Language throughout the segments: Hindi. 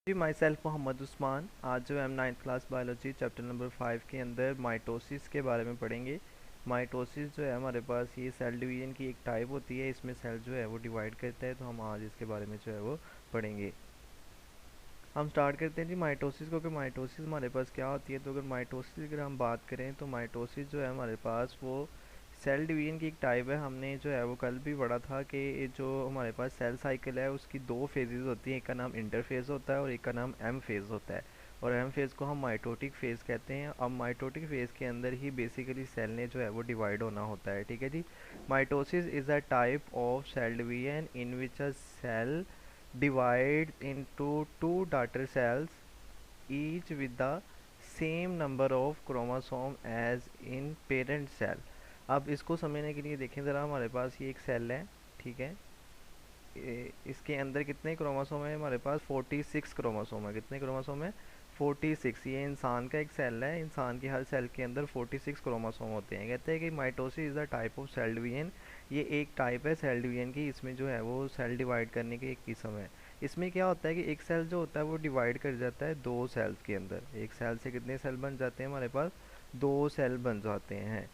जी माई सेल्फ मोहम्मद उस्मान। आज जो हम ninth class biology chapter number 5 के अंदर माइटोसिस के बारे में पढ़ेंगे। माइटोसिस जो है हमारे पास ये सेल डिवीजन की एक टाइप होती है। इसमें सेल जो है वो डिवाइड करता है, तो हम आज इसके बारे में जो है वो पढ़ेंगे। हम स्टार्ट करते हैं जी माइटोसिस को कि माइटोसिस हमारे पास क्या होती है। तो अगर माइटोसिस की अगर हम बात करें तो माइटोसिस जो है हमारे पास वो सेल डिवीजन की एक टाइप है। हमने जो है वो कल भी पढ़ा था कि जो हमारे पास सेल साइकिल है उसकी दो फेजेस होती हैं, एक का नाम इंटरफेज होता है और एक का नाम एम फेज होता है। और एम फेज को हम माइटोटिक फेज कहते हैं। अब माइटोटिक फेज के अंदर ही बेसिकली सेल ने जो है वो डिवाइड होना होता है। ठीक है जी। Mitosis is a type of cell division in which a cell divide into two daughter cells, each with the same number of chromosome as in parent cell। अब इसको समझने के लिए देखें ज़रा, हमारे पास ये एक सेल है। ठीक है। इसके अंदर कितने क्रोमोसोम है हमारे पास? 46 क्रोमोसोम है। कितने क्रोमोसोम है? 46। ये इंसान का एक सेल है। इंसान के हर सेल के अंदर 46 क्रोमोसोम होते हैं। कहते हैं कि mitosis is the type of cell division. ये एक टाइप है सेल डिवीजन की। इसमें जो है वो सेल डिवाइड करने की एक किस्म है। इसमें क्या होता है कि एक सेल जो होता है वो डिवाइड कर जाता है दो सेल्स के अंदर। एक सेल से कितने सेल बन जाते हैं हमारे पास? दो सेल बन जाते हैं।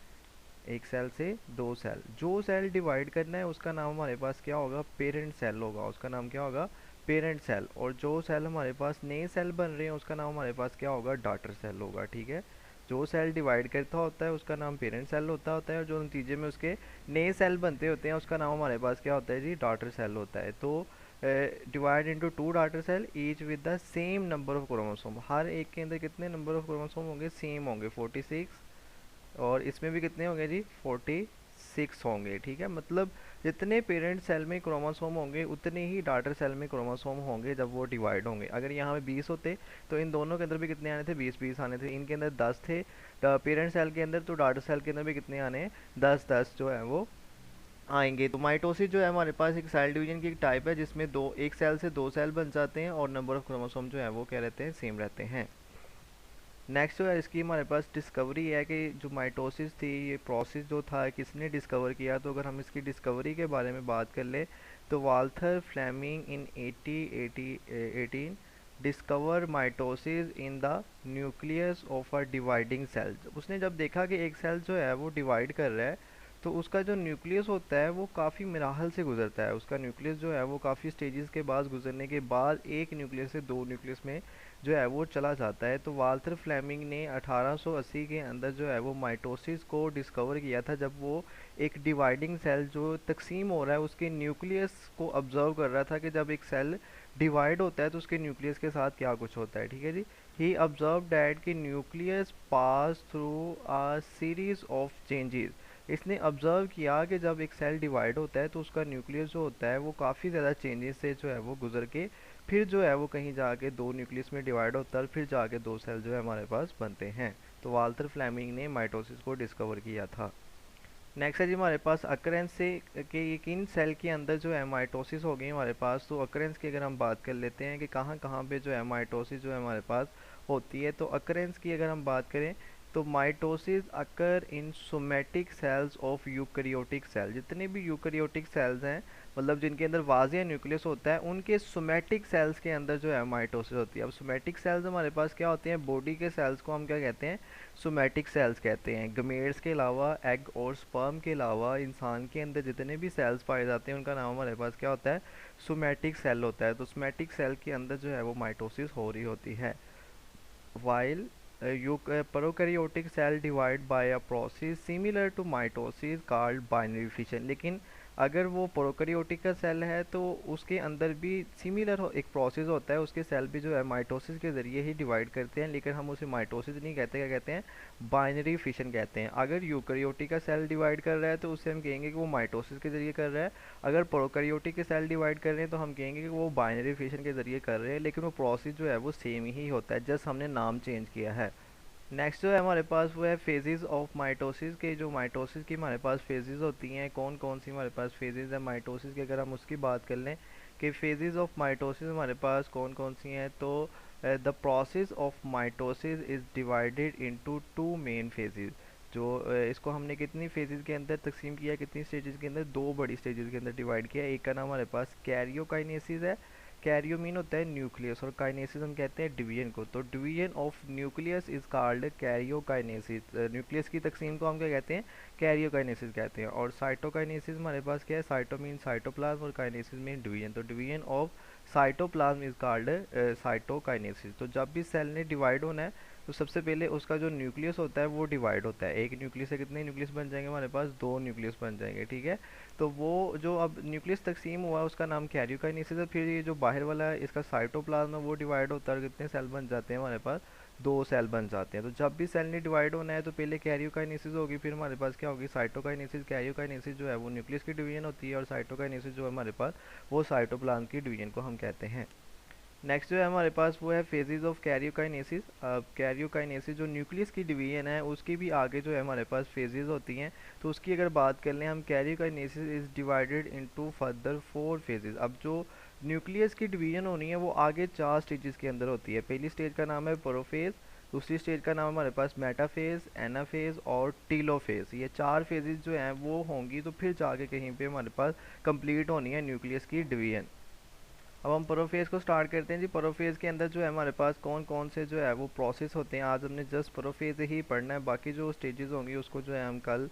एक सेल से दो सेल। जो सेल डिवाइड करना है उसका नाम हमारे पास क्या होगा? पेरेंट सेल होगा। उसका नाम क्या होगा? Parent cell. और जो सेल हमारे पास नए सेल बन रहे हैं उसका नाम हमारे पास क्या होगा? डॉटर सेल होगा। ठीक है। जो सेल डिवाइड करता होता है उसका नाम पेरेंट सेल होता है और जो नतीजे में उसके नए सेल बनते होते हैं उसका नाम हमारे पास क्या होता है जी? डॉटर सेल होता है। तो divide into two daughter cell each with the same number of chromosome. हर एक के अंदर कितने नंबर ऑफ क्रोमोसोम होंगे? सेम होंगे, 46। और इसमें भी कितने होंगे जी? 46 होंगे। ठीक है। मतलब जितने पेरेंट सेल में क्रोमोसोम होंगे उतने ही डॉटर सेल में क्रोमोसोम होंगे जब वो डिवाइड होंगे। अगर यहाँ पे 20 होते तो इन दोनों के अंदर भी कितने आने थे? 20 आने थे। इनके अंदर 10 थे पेरेंट सेल के अंदर, तो डॉटर सेल के अंदर भी कितने आने? 10 जो है वो आएंगे। तो माइटोसिस जो है हमारे पास एक सेल डिवीजन की एक टाइप है जिसमें एक सेल से दो सेल बन जाते हैं और नंबर ऑफ क्रोमोसोम जो है वो क्या रहते हैं? सेम रहते हैं। नेक्स्ट जो है इसकी हमारे पास डिस्कवरी है कि जो माइटोसिस थी ये प्रोसेस जो था किसने डिस्कवर किया। तो अगर हम इसकी डिस्कवरी के बारे में बात कर ले तो Walther Flemming in 18 discover mitosis in the nucleus of a dividing cell. उसने जब देखा कि एक सेल जो है वो डिवाइड कर रहा है तो उसका जो न्यूक्लियस होता है वो काफ़ी मराहल से गुजरता है। उसका न्यूक्लियस जो है वो काफ़ी स्टेजेस के बाद गुजरने के बाद एक न्यूक्लियस से दो न्यूक्लियस में जो है वो चला जाता है। तो वाल्थर फ्लेमिंग ने 1880 के अंदर जो है वो माइटोसिस को डिस्कवर किया था, जब वो एक डिवाइडिंग सेल जो तकसीम हो रहा है उसके न्यूक्लियस को ऑब्जर्व कर रहा था कि जब एक सेल डिवाइड होता है तो उसके न्यूक्लियस के साथ क्या कुछ होता है। ठीक है जी। ही ऑब्जर्व डैट कि nucleus pass through a series of changes. इसने ऑब्जर्व किया कि जब एक सेल डिवाइड होता है तो उसका न्यूक्लियस जो होता है वो काफ़ी ज़्यादा चेंजेस से जो है वो गुजर के फिर जो है वो कहीं जाके दो न्यूक्लियस में डिवाइड होता है और फिर जाके दो सेल जो है हमारे पास बनते हैं। तो वाल्थर फ्लेमिंग ने माइटोसिस को डिस्कवर किया था। नेक्स्ट है जी हमारे पास अकरेंस से कि ये किन सेल के अंदर जो है माइटोसिस हो गई हमारे पास। तो अकरेंस की अगर हम बात कर लेते हैं कि कहाँ कहाँ पे जो है माइटोसिस जो है हमारे पास होती है। तो अकरेंस की अगर हम बात करें तो mitosis occur in somatic cells of eukaryotic cell. जितने भी यूकैरियोटिक सेल्स हैं मतलब जिनके अंदर वाज़ेह न्यूक्लियस होता है उनके सोमेटिक सेल्स के अंदर जो है माइटोसिस होती है। अब सोमेटिक सेल्स हमारे पास क्या होते हैं? बॉडी के सेल्स को हम क्या कहते हैं? सोमेटिक सेल्स कहते हैं। गमेट्स के अलावा, एग और स्पर्म के अलावा इंसान के अंदर जितने भी सेल्स पाए जाते हैं उनका नाम हमारे पास क्या होता है? सोमेटिक सेल होता है। तो सोमेटिक सेल के अंदर जो है वो माइटोसिस हो रही होती है। while prokaryotic cell divide by a process similar to mitosis called binary fission। लेकिन अगर वो प्रोकैरियोटिक का सेल है तो उसके अंदर भी सिमिलर एक प्रोसेस होता है। उसके सेल भी जो है माइटोसिस के ज़रिए ही डिवाइड करते हैं, लेकिन हम उसे माइटोसिस नहीं कहते, क्या कहते हैं? बाइनरी फिशन कहते हैं। अगर यूकैरियोटिक का सेल डिवाइड कर रहा है तो उसे हम कहेंगे कि वो माइटोसिस के ज़रिए कर रहा है। अगर प्रोकैरियोटिक के सेल डिवाइड कर रहे हैं तो हम कहेंगे कि वो बाइनरी फिशन के ज़रिए कर रहे हैं, लेकिन वो प्रोसेस जो है वो सेम ही होता है, जस्ट हमने नाम चेंज किया है। नेक्स्ट जो है हमारे पास वो है फेजेस ऑफ माइटोसिस के। जो माइटोसिस की हमारे पास फेजेस होती हैं, कौन कौन सी हमारे पास फेजेस है माइटोसिस की, अगर हम उसकी बात कर लें कि फेजेस ऑफ माइटोसिस हमारे पास कौन कौन सी हैं। तो the process of mitosis is divided into two main phases. जो इसको हमने कितनी फेजेस के अंदर तकसीम किया, कितनी स्टेजेस के अंदर? दो बड़ी स्टेजेस के अंदर डिवाइड किया। एक का नाम हमारे पास कैरियोकाइनेसिस है। कैरियो मीन होता है न्यूक्लियस और काइनेसिस हम कहते हैं डिवीजन को। तो division of nucleus is called karyokinesis. Nucleus की तकसीम को हम क्या कहते हैं, कैरियोकाइनेसिस कहते हैं। और साइटोकाइनेसिस हमारे पास क्या है, साइटो मीन साइटोप्लाज्म और काइनेसिस मीन डिवीजन। तो division of cytoplasm is called cytokinesis. तो जब भी सेल ने डिवाइड होना है तो सबसे पहले उसका जो न्यूक्लियस होता है वो डिवाइड होता है। एक न्यूक्लियस से कितने न्यूक्लियस बन जाएंगे हमारे पास, दो न्यूक्लियस बन जाएंगे, ठीक है। तो वो जो अब न्यूक्लियस तकसीम हुआ उसका नाम कैरियोकाइनेसिस है। फिर ये जो बाहर वाला है इसका साइटोप्लाज्म है वो डिवाइड होता है और कितने सेल बन जाते हैं हमारे पास, दो सेल बन जाते हैं। तो जब भी सेल ने डिवाइड होना है तो पहले कैरियोकाइनेसिस होगी, फिर हमारे पास क्या होगी, साइटोकाइनेसिस। कैरियोकाइनेसिस जो है वो न्यूक्लियस की डिवीजन होती है और साइटोकाइनेसिस जो है हमारे पास वो साइटोप्लाज्म की डिवीजन को हम कहते हैं। नेक्स्ट जो है हमारे पास वो है फेजेस ऑफ कैरियोकाइनेसिस। कैरियोकाइनेसिस जो न्यूक्लियस की डिवीजन है उसकी भी आगे जो है हमारे पास फेजेस होती हैं। तो उसकी अगर बात कर लें हम, karyokinesis is divided into further 4 phases. अब जो न्यूक्लियस की डिवीजन होनी है वो आगे 4 स्टेजेस के अंदर होती है। पहली स्टेज का नाम है प्रोफेज, दूसरी स्टेज का नाम हमारे पास मेटाफेज, एनाफेज और टीलोफेज। ये 4 फेजेस जो हैं वो होंगी तो फिर जाके कहीं पे हमारे पास कंप्लीट होनी है न्यूक्लियस की डिवीजन। अब हम प्रोफेज को स्टार्ट करते हैं जी। प्रोफेज के अंदर जो है हमारे पास कौन कौन से जो है वो प्रोसेस होते हैं, आज हमने जस्ट प्रोफेज ही पढ़ना है, बाकी जो स्टेजेस होंगी उसको जो है हम कल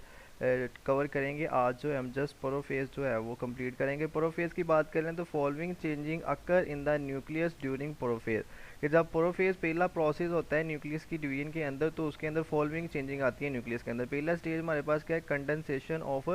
कवर करेंगे। आज जो है हम जस्ट प्रोफेज जो है वो कंप्लीट करेंगे। प्रोफेज की बात करें तो following changing occur in the nucleus during prophase, कि जब प्रोफेज पहला प्रोसेस होता है न्यूक्लियस की डिवीजन के अंदर तो उसके अंदर फॉलोइंग चेंजिंग आती है न्यूक्लियस के अंदर। पहला स्टेज हमारे पास क्या है, कंडेंसेशन ऑफ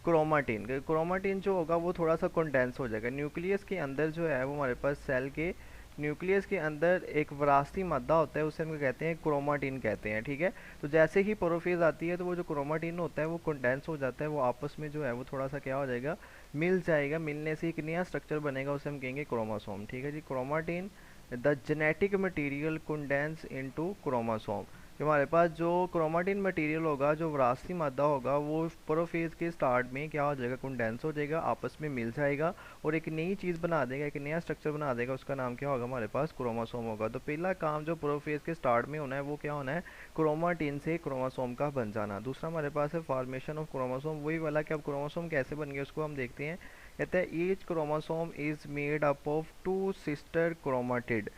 क्रोमाटिन। क्रोमाटिन जो होगा वो थोड़ा सा कंडेंस हो जाएगा न्यूक्लियस के अंदर जो है वो हमारे पास सेल के न्यूक्लियस के अंदर एक विरासती मादा होता है उसे हम कहते हैं क्रोमाटिन कहते हैं, ठीक है। तो जैसे ही प्रोफेज आती है तो वो जो क्रोमाटिन होता है वो कंडेंस हो जाता है, वो आपस में जो है वो थोड़ा सा क्या हो जाएगा, मिल जाएगा। मिलने से एक नया स्ट्रक्चर बनेगा उसे हम कहेंगे क्रोमोसोम, ठीक है जी। Chromatin the genetic material condense into chromosome. जो हमारे पास जो क्रोमाटिन मटेरियल होगा, जो विरासती मादा होगा, वो प्रोफेज के स्टार्ट में क्या हो जाएगा, कंडेंस हो जाएगा, आपस में मिल जाएगा और एक नई चीज़ बना देगा, एक नया स्ट्रक्चर बना देगा। उसका नाम क्या होगा हमारे पास, क्रोमोसोम होगा। तो पहला काम जो प्रोफेज के स्टार्ट में होना है वो क्या होना है, क्रोमाटिन से क्रोमोसोम का बन जाना। दूसरा हमारे पास है फॉर्मेशन ऑफ क्रोमोसोम, वही वाला कि अब क्रोमोसोम कैसे बन गए उसको हम देखते हैं। कहते हैं each chromosome is made up of 2 sister chromatid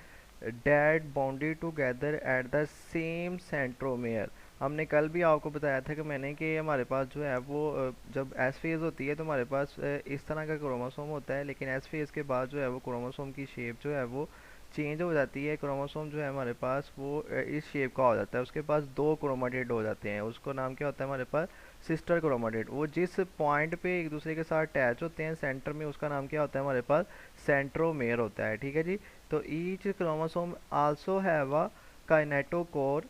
that bounded together at the same centromere. हमने कल भी आपको बताया था कि मैंने कि हमारे पास जो है वो जब एस फेज़ होती है तो हमारे पास इस तरह का क्रोमोसोम होता है, लेकिन एस फेज़ के बाद जो है वो क्रोमोसोम की शेप जो है वो चेंज हो जाती है। क्रोमोसोम जो है हमारे पास वो इस शेप का हो जाता है, उसके पास 2 क्रोमाटिड हो जाते हैं। उसको नाम क्या होता है हमारे पास, सिस्टर क्रोमाटिड। वो जिस पॉइंट पे एक दूसरे के साथ अटैच होते हैं सेंटर में, उसका नाम क्या होता है हमारे पास, सेंट्रोमेयर होता है, ठीक है जी। तो each chromosome also have a kinetochore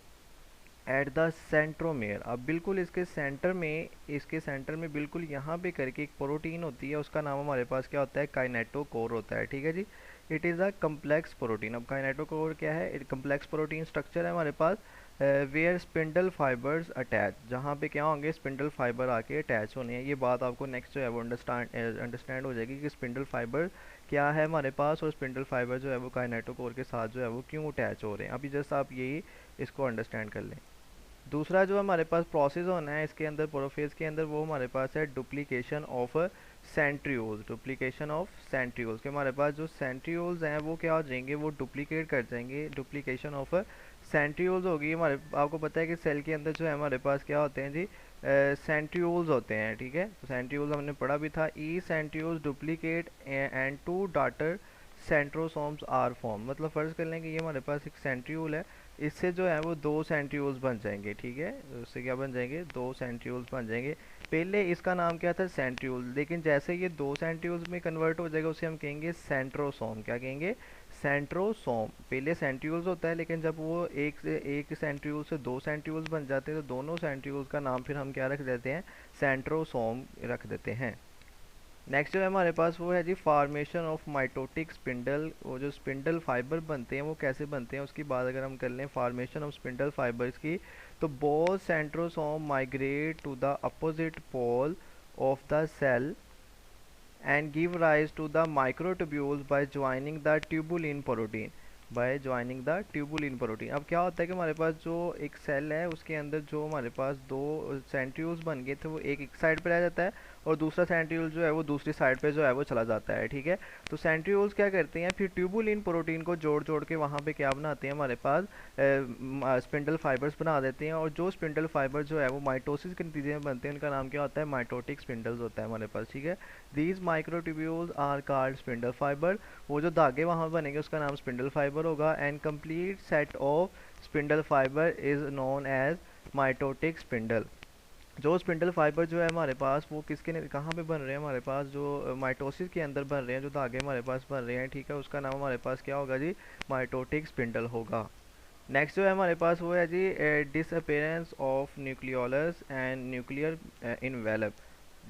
at the centromere. अब बिल्कुल इसके सेंटर में, इसके सेंटर में बिल्कुल यहाँ पे करके एक प्रोटीन होती है, उसका नाम हमारे पास क्या होता है, काइनेटोकोर होता है, ठीक है जी। It is a complex protein. अब काइनेटोकोर क्या है, कम्प्लेक्स प्रोटीन स्ट्रक्चर है हमारे पास वेयर स्पिंडल फाइबर्स अटैच, जहाँ पे क्या होंगे, स्पिंडल फाइबर आके अटैच होने हैं। ये बात आपको नेक्स्ट जो है वो अंडरस्टैंड हो जाएगी कि स्पिंडल फाइबर क्या है हमारे पास और स्पिंडल फाइबर जो है वो काइनेटोकोर के साथ जो है वो क्यों अटैच हो रहे हैं। अभी जस्ट आप यही इसको अंडरस्टैंड कर लें। दूसरा जो हमारे पास प्रोसेस होना है इसके अंदर, प्रोफेज के अंदर, वो हमारे पास है duplication of centrioles. Duplication of centrioles के हमारे पास जो सेंट्रियोल्स हैं वो क्या हो जाएंगे, वो डुप्लीकेट कर जाएंगे। डुप्लीकेशन ऑफ सेंट्रियोल्स होगी हमारे, आपको पता है कि सेल के अंदर जो है हमारे पास क्या होते हैं जी, सेंट्रियोल्स होते हैं, ठीक है। तो सेंट्रियोल्स हमने पढ़ा भी था। E centrioles duplicate and 2 daughter centrosomes are form. मतलब फ़र्ज़ कर लें कि ये हमारे पास एक सेंट्रियोल है, इससे जो है वो 2 सेंट्रियोल्स बन जाएंगे, ठीक है। उससे क्या बन जाएंगे, 2 सेंट्रियोल्स बन जाएंगे। पहले इसका नाम क्या था, सेंट्रियोल, लेकिन जैसे ये 2 सेंट्रियोल्स में कन्वर्ट हो जाएगा उसे हम कहेंगे सेंट्रोसोम। क्या कहेंगे, सेंट्रोसोम। पहले सेंट्रियोल्स होता है, लेकिन जब वो एक सेंट्रियोल से 2 सेंट्रियोल्स बन जाते हैं तो दोनों सेंट्रियोल्स का नाम फिर हम क्या रख देते हैं, सेंट्रोसोम रख देते हैं। नेक्स्ट जो है हमारे पास वो है जी फॉर्मेशन ऑफ माइटोटिक स्पिंडल। वो जो स्पिंडल फाइबर बनते हैं वो कैसे बनते हैं उसकी बात अगर हम कर लें, फॉर्मेशन ऑफ स्पिंडल फाइबर्स की, तो both centrosome migrate to the opposite pole of the cell and give rise to the microtubules by joining the tubulin protein, by joining the tubulin protein. अब क्या होता है कि हमारे पास जो एक सेल है उसके अंदर जो हमारे पास 2 सेंट्रियोल्स बन गए थे वो एक साइड पर रह जाता है और दूसरा सेंट्रीओल जो है वो दूसरी साइड पे जो है वो चला जाता है, ठीक है। तो सेंट्रीओल्स क्या करते हैं, फिर ट्यूबुलिन प्रोटीन को जोड़ जोड़ के वहाँ पे क्या बनाते हैं हमारे पास स्पिंडल फाइबर्स बना देते हैं, और जो स्पिंडल फाइबर जो है वो माइटोसिस के नतीजे में बनते हैं, उनका नाम क्या होता है, माइटोटिक स्पिंडल्स होता है हमारे पास, ठीक है। These microtubules are called spindle fibre, वो जो धागे वहाँ बनेंगे उसका नाम स्पिंडल फाइबर होगा। And complete set of spindle fibre is known as mitotic spindle. जो स्पिंडल फाइबर जो है हमारे पास वो कहाँ पे बन रहे हैं, हमारे पास जो माइटोसिस के अंदर बन रहे हैं, जो धागे हमारे पास बन रहे हैं, ठीक है, उसका नाम हमारे पास क्या होगा जी, माइटोटिक स्पिंडल होगा। नेक्स्ट जो है हमारे पास वो है जी disappearance of nucleolus and nuclear envelope.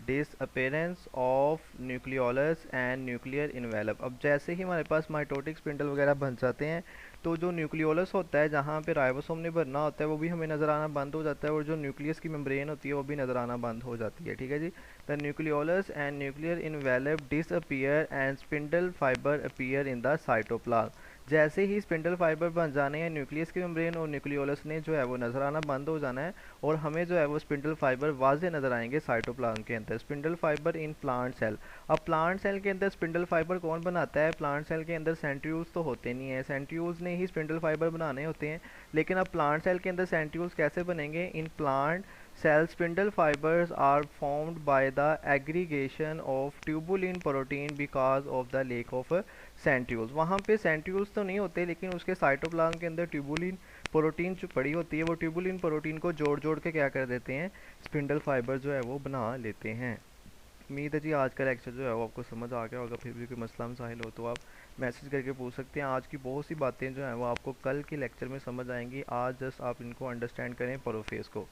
Disappearance of nucleolus and nuclear envelope. अब जैसे ही हमारे पास माइटोटिक स्पिंडल वगैरह बन जाते हैं, तो जो न्यूक्लियोलस होता है जहाँ पे राइबोसोम ने भरना होता है वो भी हमें नज़र आना बंद हो जाता है, और जो न्यूक्लियस की मेम्ब्रेन होती है वो भी नज़र आना बंद हो जाती है, ठीक है जी। The nucleolus and nuclear envelope disappear and spindle fibre appear in the cytoplasm. जैसे ही स्पिंडल फाइबर बन जाने हैं, न्यूक्लियस की मेम्ब्रेन और न्यूक्लियोलस ने जो है वो नज़र आना बंद हो जाना है, और हमें जो है वो स्पिंडल फाइबर वाज़े नज़र आएंगे साइटोप्लाज्म के अंदर। Spindle fibre in plant cell. अब प्लांट सेल के अंदर स्पिंडल फाइबर कौन बनाता है, प्लांट सेल के अंदर सेंट्रीओल्स तो होते नहीं है, सेंट्रीओल्स ने ही स्पिंडल फाइबर बनाने होते हैं। लेकिन अब प्लांट सेल के अंदर सेंट्रीओल्स कैसे बनेंगे, in plant cell spindle fibers are formed by the aggregation of tubulin protein because of the lack of centrioles। वहाँ पे centrioles तो नहीं होते, लेकिन उसके साइटोप्लाज्म के अंदर ट्यूबुलिन प्रोटीन जो पड़ी होती है, वो ट्यूबुलिन प्रोटीन को जोड़ जोड़ के क्या कर देते हैं, स्पिंडल फाइबर जो है वो बना लेते हैं। उम्मीद है जी आज का लेक्चर जो है वो आपको समझ आ गया होगा। फिर भी कोई मसला मसाइल हो तो आप मैसेज करके पूछ सकते हैं। आज की बहुत सी बातें जो हैं वो आपको कल के लेक्चर में समझ आएंगी, आज जस्ट आप इनको अंडरस्टैंड करें प्रोफेस को।